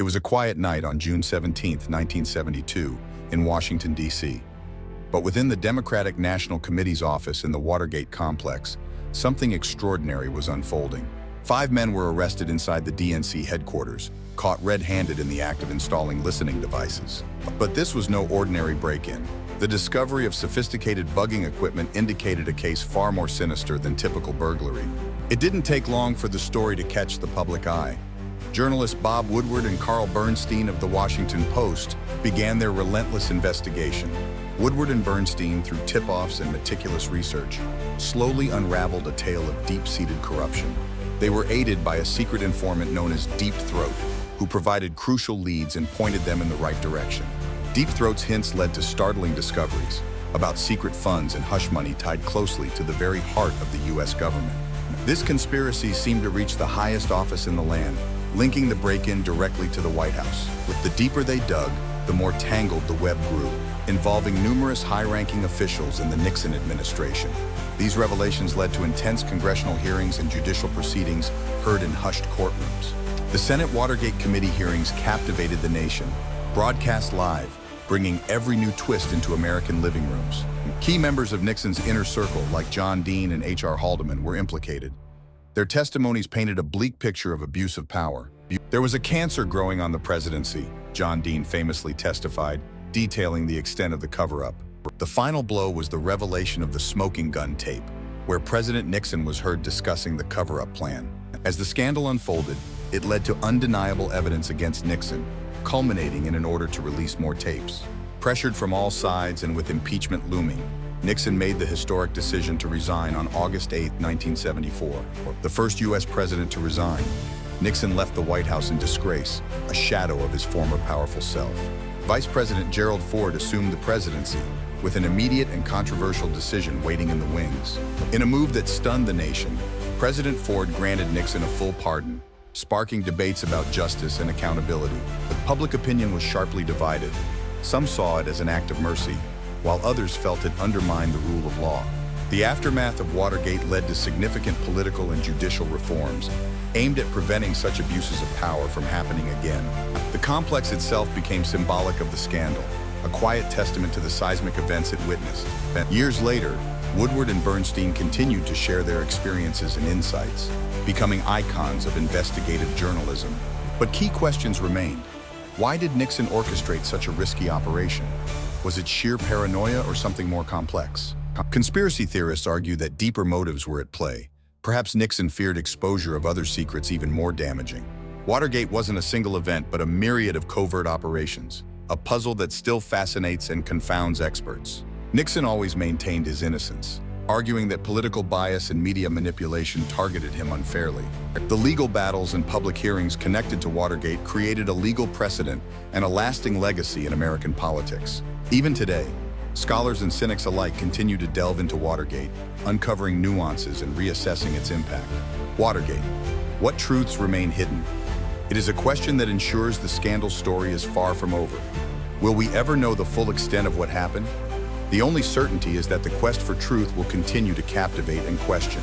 It was a quiet night on June 17, 1972, in Washington, D.C. But within the Democratic National Committee's office in the Watergate complex, something extraordinary was unfolding. 5 men were arrested inside the DNC headquarters, caught red-handed in the act of installing listening devices. But this was no ordinary break-in. The discovery of sophisticated bugging equipment indicated a case far more sinister than typical burglary. It didn't take long for the story to catch the public eye. Journalists Bob Woodward and Carl Bernstein of the Washington Post began their relentless investigation. Woodward and Bernstein, through tip-offs and meticulous research, slowly unraveled a tale of deep-seated corruption. They were aided by a secret informant known as Deep Throat, who provided crucial leads and pointed them in the right direction. Deep Throat's hints led to startling discoveries about secret funds and hush money tied closely to the very heart of the U.S. government. This conspiracy seemed to reach the highest office in the land, linking the break-in directly to the White House. With the deeper they dug, the more tangled the web grew, involving numerous high-ranking officials in the Nixon administration. These revelations led to intense congressional hearings and judicial proceedings heard in hushed courtrooms. The Senate Watergate Committee hearings captivated the nation, broadcast live, bringing every new twist into American living rooms. Key members of Nixon's inner circle, like John Dean and H.R. Haldeman, were implicated. Their testimonies painted a bleak picture of abuse of power. "There was a cancer growing on the presidency," John Dean famously testified, detailing the extent of the cover-up. The final blow was the revelation of the smoking gun tape, where President Nixon was heard discussing the cover-up plan. As the scandal unfolded, it led to undeniable evidence against Nixon, culminating in an order to release more tapes. Pressured from all sides and with impeachment looming, Nixon made the historic decision to resign on August 8, 1974. The first U.S. president to resign, Nixon left the White House in disgrace, a shadow of his former powerful self. Vice President Gerald Ford assumed the presidency, with an immediate and controversial decision waiting in the wings. In a move that stunned the nation, President Ford granted Nixon a full pardon, sparking debates about justice and accountability. But public opinion was sharply divided. Some saw it as an act of mercy, while others felt it undermined the rule of law. The aftermath of Watergate led to significant political and judicial reforms aimed at preventing such abuses of power from happening again. The complex itself became symbolic of the scandal, a quiet testament to the seismic events it witnessed. Years later, Woodward and Bernstein continued to share their experiences and insights, becoming icons of investigative journalism. But key questions remained. Why did Nixon orchestrate such a risky operation? Was it sheer paranoia or something more complex? Conspiracy theorists argue that deeper motives were at play. Perhaps Nixon feared exposure of other secrets even more damaging. Watergate wasn't a single event, but a myriad of covert operations, a puzzle that still fascinates and confounds experts. Nixon always maintained his innocence, arguing that political bias and media manipulation targeted him unfairly. The legal battles and public hearings connected to Watergate created a legal precedent and a lasting legacy in American politics. Even today, scholars and cynics alike continue to delve into Watergate, uncovering nuances and reassessing its impact. Watergate. What truths remain hidden? It is a question that ensures the scandal story is far from over. Will we ever know the full extent of what happened? The only certainty is that the quest for truth will continue to captivate and question.